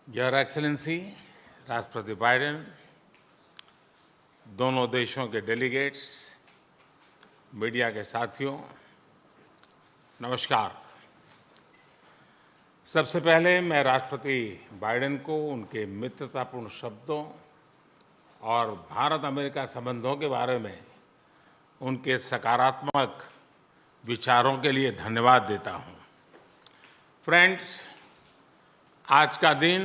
Your excellency, राष्ट्रपति Biden, दोनों देशों के डेलीगेट्स, मीडिया के साथियों, नमस्कार। सबसे पहले मैं राष्ट्रपति बाइडेन को उनके मित्रतापूर्ण शब्दों और भारत अमेरिका संबंधों के बारे में उनके सकारात्मक विचारों के लिए धन्यवाद देता हूं। फ्रेंड्स, आज का दिन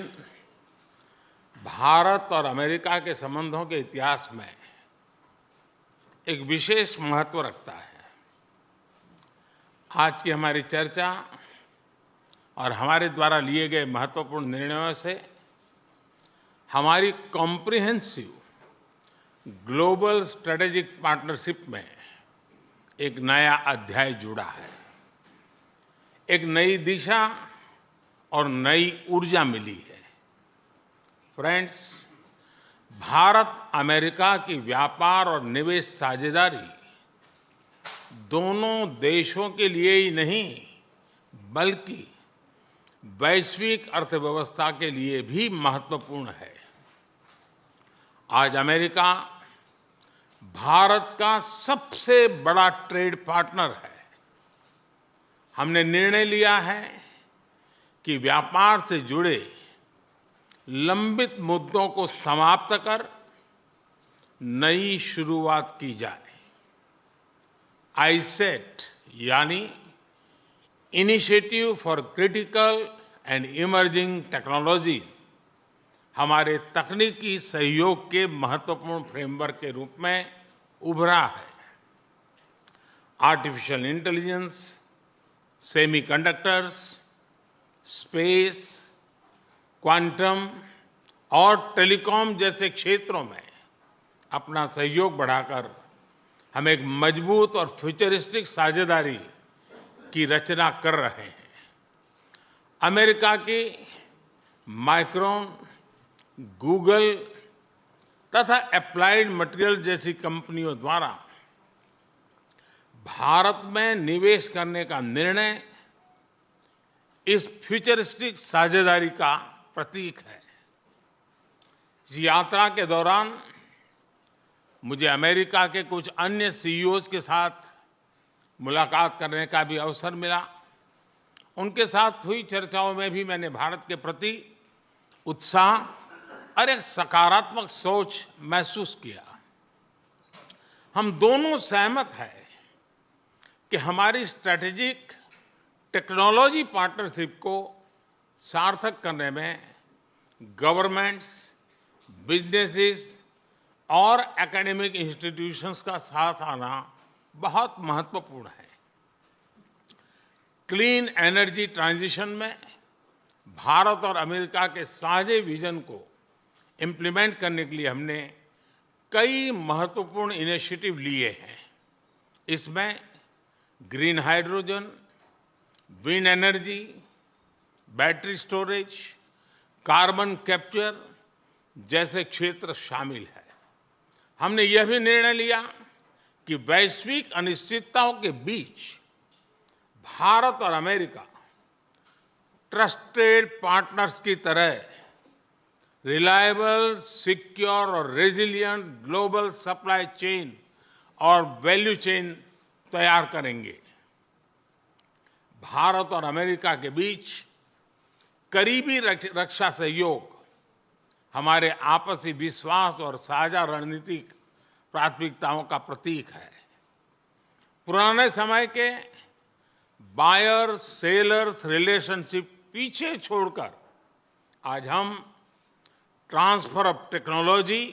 भारत और अमेरिका के संबंधों के इतिहास में एक विशेष महत्व रखता है। आज की हमारी चर्चा और हमारे द्वारा लिए गए महत्वपूर्ण निर्णयों से हमारी कॉम्प्रिहेंसिव ग्लोबल स्ट्रेटेजिक पार्टनरशिप में एक नया अध्याय जुड़ा है। एक नई दिशा और नई ऊर्जा मिली है। फ्रेंड्स, भारत अमेरिका की व्यापार और निवेश साझेदारी दोनों देशों के लिए ही नहीं बल्कि वैश्विक अर्थव्यवस्था के लिए भी महत्वपूर्ण है। आज अमेरिका भारत का सबसे बड़ा ट्रेड पार्टनर है। हमने निर्णय लिया है कि व्यापार से जुड़े लंबित मुद्दों को समाप्त कर नई शुरुआत की जाए। आईसेट यानी initiative for critical and emerging technology हमारे तकनीकी सहयोग के महत्वपूर्ण फ्रेमवर्क के रूप में उभरा है। Artificial intelligence, semiconductors, space, quantum और टेलीकॉम जैसे क्षेत्रों में अपना सहयोग बढ़ाकर हम एक मजबूत और फ्यूचरिस्टिक साझेदारी की रचना कर रहे हैं। अमेरिका की माइक्रोन, गूगल तथा एप्लाइड मटेरियल जैसी कंपनियों द्वारा भारत में निवेश करने का निर्णय इस फ्यूचरिस्टिक साझेदारी का प्रतीक है। इस यात्रा के दौरान मुझे अमेरिका के कुछ अन्य सीईओज के साथ मुलाकात करने का भी अवसर मिला। उनके साथ हुई चर्चाओं में भी मैंने भारत के प्रति उत्साह और एक सकारात्मक सोच महसूस किया। हम दोनों सहमत हैं कि हमारी स्ट्रैटेजिक टेक्नोलॉजी पार्टनरशिप को सार्थक करने में गवर्नमेंट्स, बिजनेसेस और एकेडमिक इंस्टीट्यूशंस का साथ आना बहुत महत्वपूर्ण है। क्लीन एनर्जी ट्रांजिशन में भारत और अमेरिका के साझे विजन को इम्प्लीमेंट करने के लिए हमने कई महत्वपूर्ण इनिशिएटिव लिए हैं। इसमें green hydrogen, wind energy, battery storage, carbon capture जैसे क्षेत्र शामिल है। हमने यह भी निर्णय लिया कि वैश्विक अनिश्चितताओं के बीच भारत और अमेरिका ट्रस्टेड पार्टनर्स की तरह रिलायबल, सिक्योर और रेजिलिएंट ग्लोबल सप्लाई चेन और वैल्यू चेन तैयार करेंगे। भारत और अमेरिका के बीच करीबी रक्षा सहयोग हमारे आपसी विश्वास और साझा रणनीतिक प्राथमिकताओं का प्रतीक है। पुराने समय के बायर सेलर्स रिलेशनशिप पीछे छोड़कर आज हम ट्रांसफर ऑफ टेक्नोलॉजी,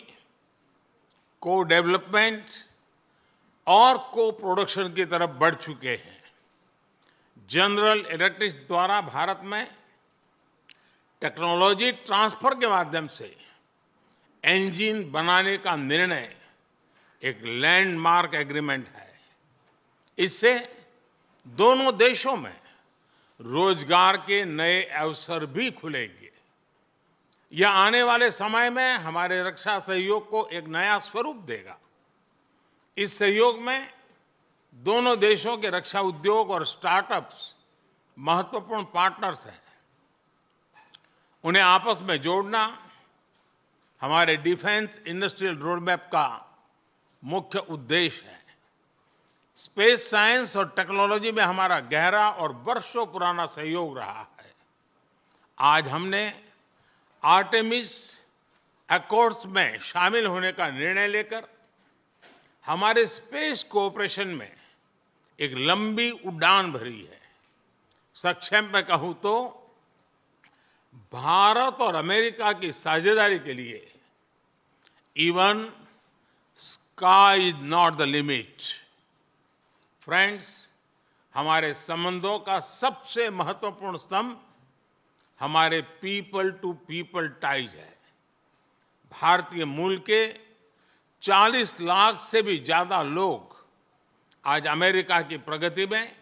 को डेवलपमेंट और को प्रोडक्शन की तरफ बढ़ चुके हैं। जनरल इलेक्ट्रिक द्वारा भारत में टेक्नोलॉजी ट्रांसफर के माध्यम से इंजन बनाने का निर्णय एक लैंडमार्क एग्रीमेंट है। इससे दोनों देशों में रोजगार के नए अवसर भी खुलेंगे। यह आने वाले समय में हमारे रक्षा सहयोग को एक नया स्वरूप देगा। इस सहयोग में दोनों देशों के रक्षा उद्योग और स्टार्टअप्स महत्वपूर्ण पार्टनर्स हैं। उन्हें आपस में जोड़ना हमारे डिफेंस इंडस्ट्रियल रोडमैप का मुख्य उद्देश्य है। स्पेस साइंस और टेक्नोलॉजी में हमारा गहरा और वर्षों पुराना सहयोग रहा है। आज हमने आर्टेमिस अकॉर्ड्स में शामिल होने का निर्णय लेकर हमारे स्पेस कोऑपरेशन में एक लंबी उड़ान भरी है। संक्षेप में कहूं तो भारत और अमेरिका की साझेदारी के लिए even sky is not the limit. Friends, हमारे संबंधों का सबसे महत्वपूर्ण स्तंभ हमारे पीपल टू पीपल टाइज है। भारतीय मूल के 40 लाख से भी ज्यादा लोग आज अमेरिका की प्रगति में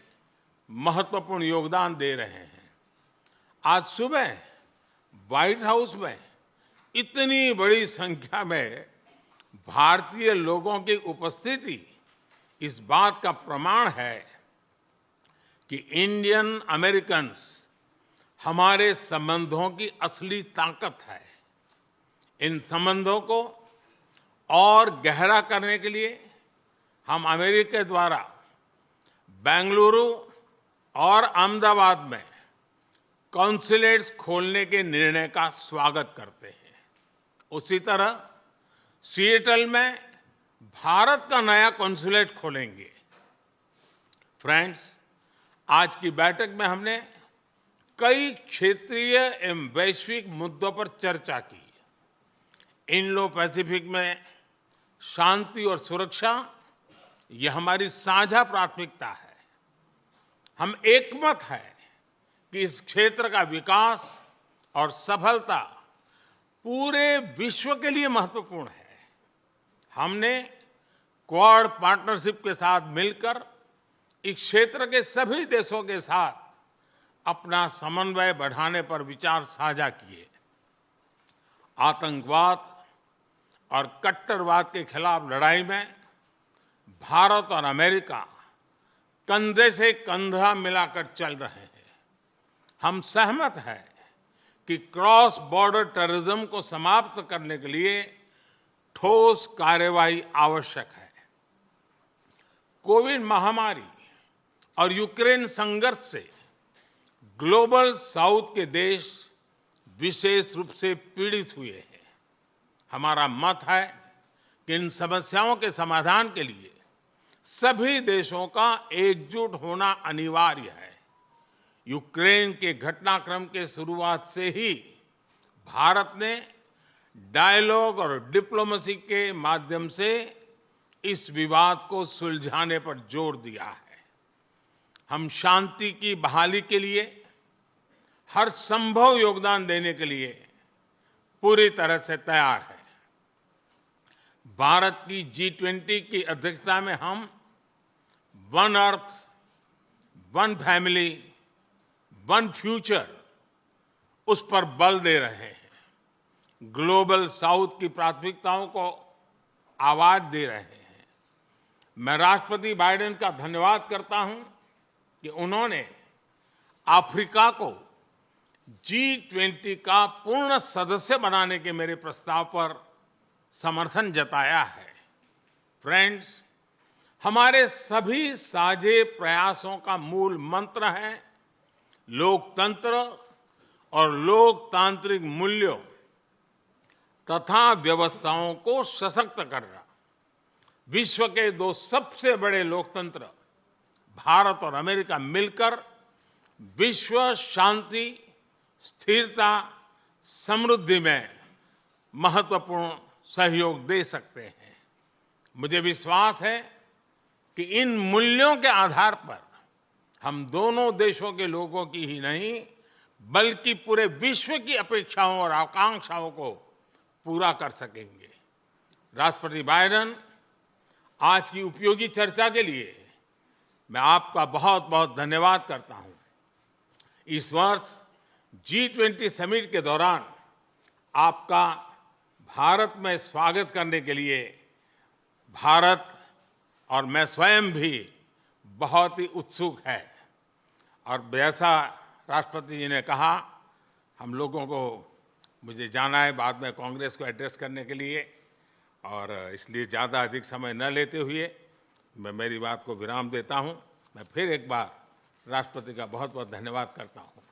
महत्वपूर्ण योगदान दे रहे हैं। आज सुबह व्हाइट हाउस में इतनी बड़ी संख्या में भारतीय लोगों की उपस्थिति इस बात का प्रमाण है कि इंडियन अमेरिकन्स हमारे संबंधों की असली ताकत है। इन संबंधों को और गहरा करने के लिए हम अमेरिका द्वारा बेंगलुरु और अहमदाबाद में कॉन्सुलेट्स खोलने के निर्णय का स्वागत करते हैं। उसी तरह सिएटल में भारत का नया कॉन्सुलेट खोलेंगे। फ्रेंड्स, आज की बैठक में हमने कई क्षेत्रीय एवं वैश्विक मुद्दों पर चर्चा की। इंडो पैसिफिक में शांति और सुरक्षा यह हमारी साझा प्राथमिकता है। हम एकमत है कि इस क्षेत्र का विकास और सफलता पूरे विश्व के लिए महत्वपूर्ण है। हमने क्वाड पार्टनरशिप के साथ मिलकर इस क्षेत्र के सभी देशों के साथ अपना समन्वय बढ़ाने पर विचार साझा किए। आतंकवाद और कट्टरवाद के खिलाफ लड़ाई में भारत और अमेरिका कंधे से कंधा मिलाकर चल रहे हैं। हम सहमत हैं कि क्रॉस बॉर्डर टेररिज्म को समाप्त करने के लिए ठोस कार्यवाही आवश्यक है। कोविड महामारी और यूक्रेन संघर्ष से ग्लोबल साउथ के देश विशेष रूप से पीड़ित हुए हैं। हमारा मत है कि इन समस्याओं के समाधान के लिए सभी देशों का एकजुट होना अनिवार्य है। यूक्रेन के घटनाक्रम के शुरुआत से ही भारत ने डायलॉग और डिप्लोमेसी के माध्यम से इस विवाद को सुलझाने पर जोर दिया है। हम शांति की बहाली के लिए हर संभव योगदान देने के लिए पूरी तरह से तैयार है। भारत की G20 की अध्यक्षता में हम one earth, one family, one future उस पर बल दे रहे हैं। ग्लोबल साउथ की प्राथमिकताओं को आवाज दे रहे हैं। मैं राष्ट्रपति बाइडेन का धन्यवाद करता हूं कि उन्होंने अफ्रीका को G20 का पूर्ण सदस्य बनाने के मेरे प्रस्ताव पर समर्थन जताया है। फ्रेंड्स, हमारे सभी साझे प्रयासों का मूल मंत्र है लोकतंत्र और लोकतांत्रिक मूल्यों तथा व्यवस्थाओं को सशक्त करना। विश्व के दो सबसे बड़े लोकतंत्र भारत और अमेरिका मिलकर विश्व शांति, स्थिरता, समृद्धि में महत्वपूर्ण सहयोग दे सकते हैं। मुझे विश्वास है कि इन मूल्यों के आधार पर हम दोनों देशों के लोगों की ही नहीं बल्कि पूरे विश्व की अपेक्षाओं और आकांक्षाओं को पूरा कर सकेंगे। राष्ट्रपति बाइडेन, आज की उपयोगी चर्चा के लिए मैं आपका बहुत बहुत धन्यवाद करता हूं। इस वर्ष G20 समिट के दौरान आपका भारत में स्वागत करने के लिए भारत और मैं स्वयं भी बहुत ही उत्सुक है। और जैसा राष्ट्रपति जी ने कहा, हम लोगों को मुझे जाना है बाद में कांग्रेस को एड्रेस करने के लिए, और इसलिए ज़्यादा अधिक समय न लेते हुए मैं मेरी बात को विराम देता हूं। मैं फिर एक बार राष्ट्रपति का बहुत बहुत धन्यवाद करता हूं।